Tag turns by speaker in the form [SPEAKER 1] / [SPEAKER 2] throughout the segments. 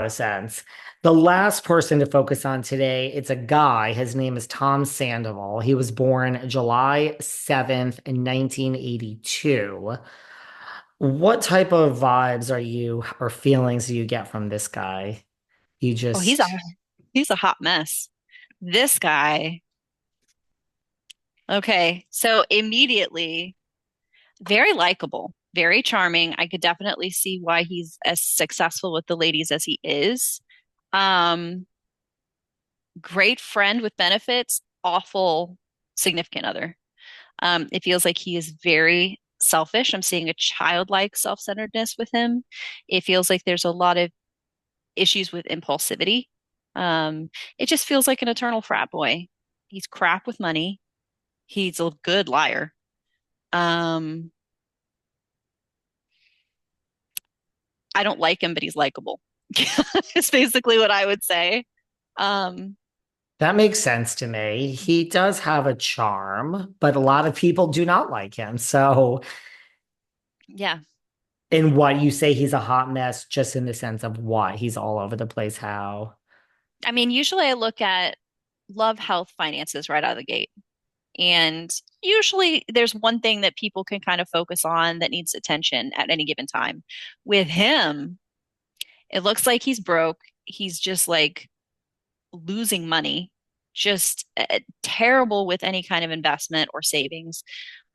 [SPEAKER 1] of sense. The last person to focus on today, it's a guy. His name is Tom Sandoval. He was born July 7th in 1982. What type of vibes are you or feelings do you get from this guy? You
[SPEAKER 2] Oh,
[SPEAKER 1] just,
[SPEAKER 2] he's a hot mess. This guy. Okay, so immediately very likable, very charming. I could definitely see why he's as successful with the ladies as he is. Um, Great friend with benefits, awful significant other. It feels like he is very selfish. I'm seeing a childlike self-centeredness with him. It feels like there's a lot of issues with impulsivity. Um, it just feels like an eternal frat boy. He's crap with money. He's a good liar. Um, I don't like him, but he's likable. It's basically what I would say. Um,
[SPEAKER 1] that makes sense to me. He does have a charm, but a lot of people do not like him. So,
[SPEAKER 2] yeah.
[SPEAKER 1] in what you say, he's a hot mess, just in the sense of what? He's all over the place. How?
[SPEAKER 2] I mean, usually I look at love, health, finances right out of the gate. And usually there's one thing that people can kind of focus on that needs attention at any given time. With him, it looks like he's broke. He's just like losing money, just terrible with any kind of investment or savings.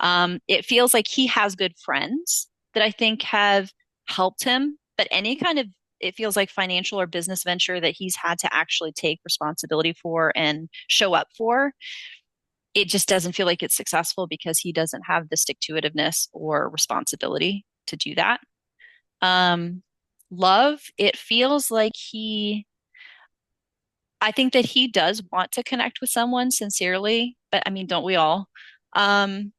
[SPEAKER 2] It feels like he has good friends that I think have helped him, but any kind of it feels like financial or business venture that he's had to actually take responsibility for and show up for, it just doesn't feel like it's successful because he doesn't have the stick-to-itiveness or responsibility to do that. Um, Love, it feels like I think that he does want to connect with someone sincerely, but I mean, don't we all? Um,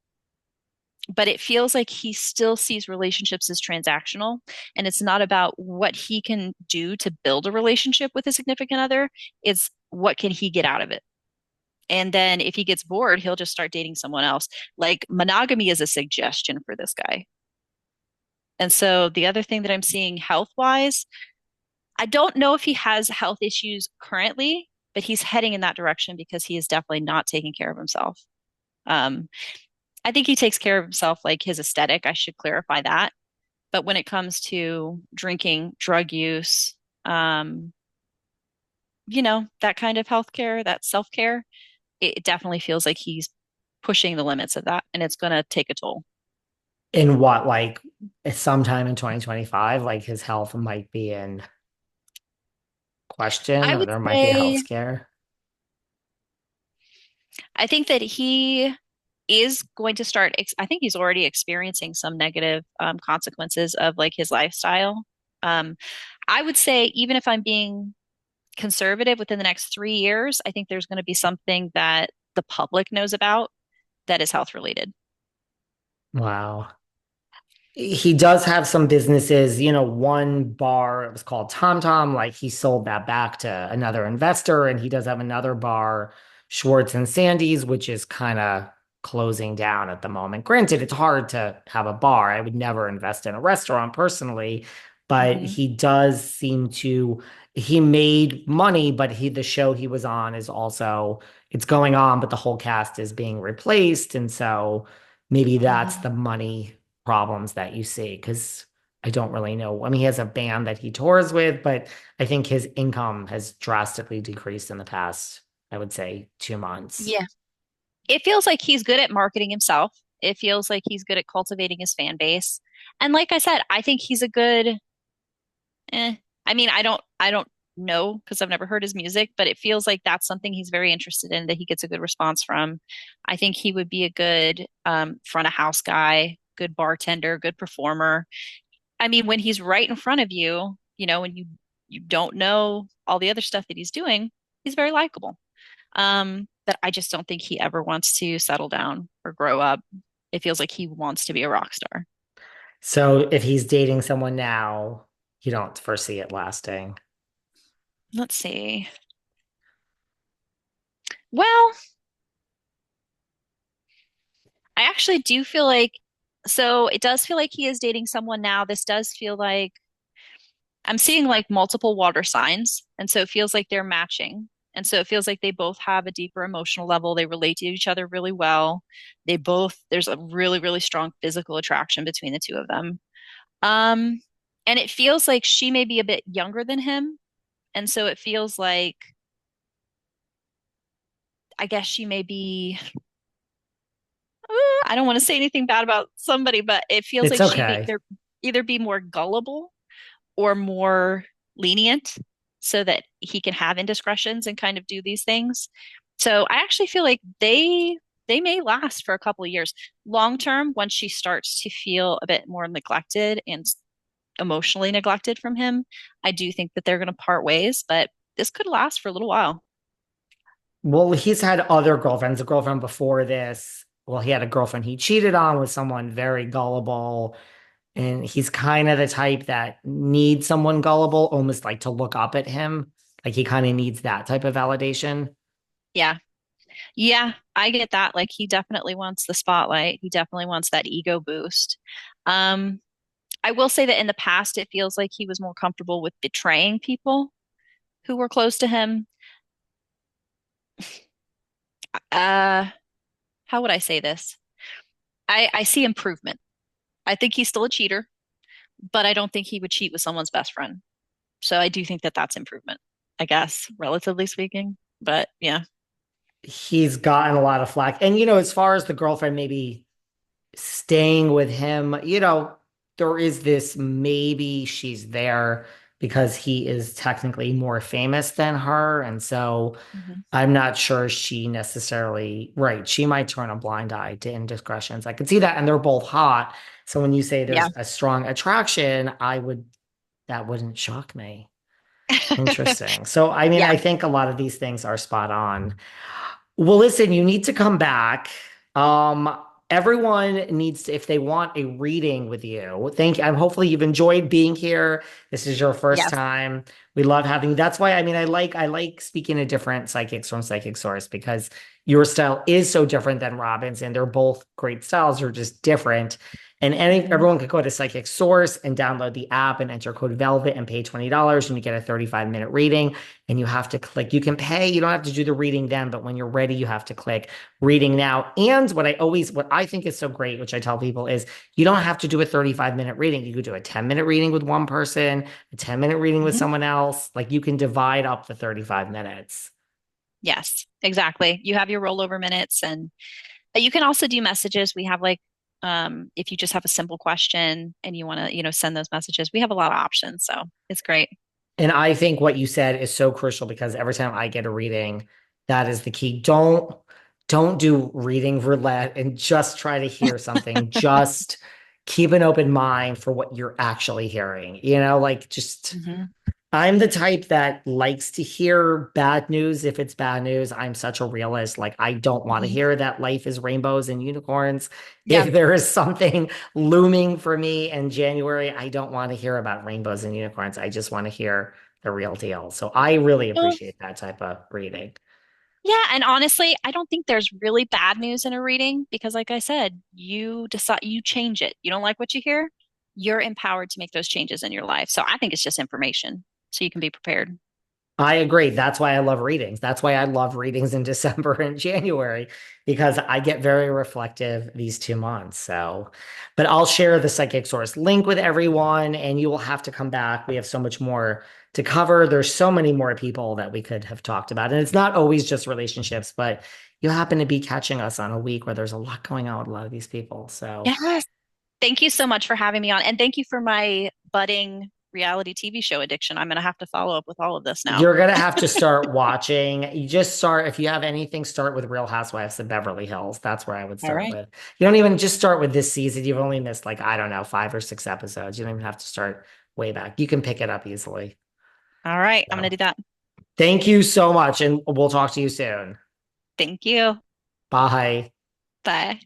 [SPEAKER 2] but it feels like he still sees relationships as transactional, and it's not about what he can do to build a relationship with a significant other. It's what can he get out of it. And then if he gets bored, he'll just start dating someone else. Like monogamy is a suggestion for this guy. And so the other thing that I'm seeing health wise, I don't know if he has health issues currently, but he's heading in that direction because he is definitely not taking care of himself. Um, I think he takes care of himself, like his aesthetic. I should clarify that. But when it comes to drinking, drug use, um, that kind of healthcare, that self-care, it definitely feels like he's pushing the limits of that, and it's going to take a toll.
[SPEAKER 1] In what, like sometime in 2025, like his health might be in question
[SPEAKER 2] I
[SPEAKER 1] or
[SPEAKER 2] would
[SPEAKER 1] there might be a health
[SPEAKER 2] say,
[SPEAKER 1] scare.
[SPEAKER 2] I think that he is going to start, I think he's already experiencing some negative consequences of like his lifestyle. Um, I would say, even if I'm being conservative within the next 3 years, I think there's going to be something that the public knows about that is health related.
[SPEAKER 1] Wow. He does have some businesses, one bar, it was called Tom Tom, like he sold that back to another investor, and he does have another bar, Schwartz and Sandy's, which is kind of closing down at the moment. Granted, it's hard to have a bar. I would never invest in a restaurant personally, but
[SPEAKER 2] Hmm.
[SPEAKER 1] he made money, but the show he was on is also, it's going on, but the whole cast is being replaced. And so maybe that's the
[SPEAKER 2] Hmm.
[SPEAKER 1] money problems that you see, because I don't really know. I mean, he has a band that he tours with, but I think his income has drastically decreased in the past, I would say, 2 months.
[SPEAKER 2] Yeah. It feels like he's good at marketing himself. It feels like he's good at cultivating his fan base. And like I said, I think he's a good, I mean, I don't know because I've never heard his music, but it feels like that's something he's very interested in that he gets a good response from. I think he would be a good front of house guy, good bartender, good performer. I mean, when he's right in front of you, when you don't know all the other stuff that he's doing, he's very likable. But I just don't think he ever wants to settle down or grow up. It feels like he wants to be a rock star.
[SPEAKER 1] So if he's dating someone now, you don't foresee it lasting.
[SPEAKER 2] Let's see. Well, I actually do feel like, so it does feel like he is dating someone now. This does feel like I'm seeing like multiple water signs, and so it feels like they're matching. And so it feels like they both have a deeper emotional level. They relate to each other really well. There's a really, really strong physical attraction between the two of them. Um, and it feels like she may be a bit younger than him. And so it feels like, I guess she may be, I don't want to say anything bad about somebody, but it feels
[SPEAKER 1] It's
[SPEAKER 2] like she may
[SPEAKER 1] okay.
[SPEAKER 2] either be more gullible or more lenient so that he can have indiscretions and kind of do these things. So I actually feel like they may last for a couple of years. Long term, once she starts to feel a bit more neglected and emotionally neglected from him, I do think that they're going to part ways, but this could last for a little while.
[SPEAKER 1] Well, he's had other girlfriends. A girlfriend before this. Well, he had a girlfriend he cheated on with someone very gullible. And he's kind of the type that needs someone gullible, almost like to look up at him. Like he kind of needs that type of validation.
[SPEAKER 2] Yeah. Yeah, I get that. Like he definitely wants the spotlight. He definitely wants that ego boost. Um, I will say that in the past, it feels like he was more comfortable with betraying people who were close to him. Uh, how would I say this? I see improvement. I think he's still a cheater, but I don't think he would cheat with someone's best friend. So I do think that that's improvement, I guess, relatively speaking. But yeah.
[SPEAKER 1] He's gotten a lot of flack. And, as far as the girlfriend maybe staying with him, there is this maybe she's there because he is technically more famous than her. And so
[SPEAKER 2] Mhm.
[SPEAKER 1] I'm not sure she necessarily, right. She might turn a blind eye to indiscretions. I could see that. And they're both hot. So when you say
[SPEAKER 2] Yeah.
[SPEAKER 1] there's a strong attraction, that wouldn't shock me. Interesting. So, I mean,
[SPEAKER 2] Yeah.
[SPEAKER 1] I think a lot of these things are spot on. Well, listen, you need to come back. Um, Everyone needs to, if they want a reading with you, hopefully you've enjoyed being here. This is your first
[SPEAKER 2] Yes.
[SPEAKER 1] time. We love having you. That's why, I mean, I like speaking to different psychics from Psychic Source because your style is so different than Robin's, and they're both great styles. They're just different. And
[SPEAKER 2] Hmm.
[SPEAKER 1] everyone could go to Psychic Source and download the app and enter code Velvet and pay $20 and you get a 35-minute reading. And you have to click, you can pay, you don't have to do the reading then, but when you're ready, you have to click reading now. And what I think is so great, which I tell people is you don't have to do a 35-minute reading. You could do a 10-minute reading with one person, a 10-minute reading with
[SPEAKER 2] Hmm.
[SPEAKER 1] someone else. Like you can divide up the 35 minutes.
[SPEAKER 2] Yes, exactly. You have your rollover minutes and you can also do messages. We have like if you just have a simple question and you want to, send those messages, we have a lot of options. So it's great.
[SPEAKER 1] And I think what you said is so crucial because every time I get a reading, that is the key. Don't do reading roulette and just try to hear something. Just keep an open mind for what you're actually hearing. Like just
[SPEAKER 2] Hmm.
[SPEAKER 1] I'm the type that likes to hear bad news if it's bad news. I'm such a realist. Like, I don't want to
[SPEAKER 2] Hmm.
[SPEAKER 1] hear that life is rainbows and unicorns.
[SPEAKER 2] Yeah.
[SPEAKER 1] If there is something looming for me in January, I don't want to hear about rainbows and unicorns. I just want to hear the real deal. So I really
[SPEAKER 2] Well,
[SPEAKER 1] appreciate that type of reading.
[SPEAKER 2] yeah, and honestly, I don't think there's really bad news in a reading because, like I said, you decide, you change it. You don't like what you hear, you're empowered to make those changes in your life. So I think it's just information so you can be prepared.
[SPEAKER 1] I agree. That's why I love readings. That's why I love readings in December and January because I get very reflective these 2 months. So, but I'll share the Psychic Source link with everyone and you will have to come back. We have so much more to cover. There's so many more people that we could have talked about. And it's not always just relationships, but you happen to be catching us on a week where there's a lot going on with a lot of these people. So,
[SPEAKER 2] Yes. Thank you so much for having me on. And thank you for my budding reality TV show addiction. I'm going to have to follow up with all of this now.
[SPEAKER 1] you're gonna have to start watching. You just start if you have anything, start with Real Housewives of Beverly Hills. That's where I would
[SPEAKER 2] All
[SPEAKER 1] start
[SPEAKER 2] right.
[SPEAKER 1] with. You don't even just start with this season. You've only missed like, I don't know, 5 or 6 episodes. You don't even have to start way back. You can pick it up easily.
[SPEAKER 2] All right. I'm going
[SPEAKER 1] So
[SPEAKER 2] to do that.
[SPEAKER 1] thank you so much, and we'll talk to you soon.
[SPEAKER 2] Thank you.
[SPEAKER 1] Bye.
[SPEAKER 2] Bye.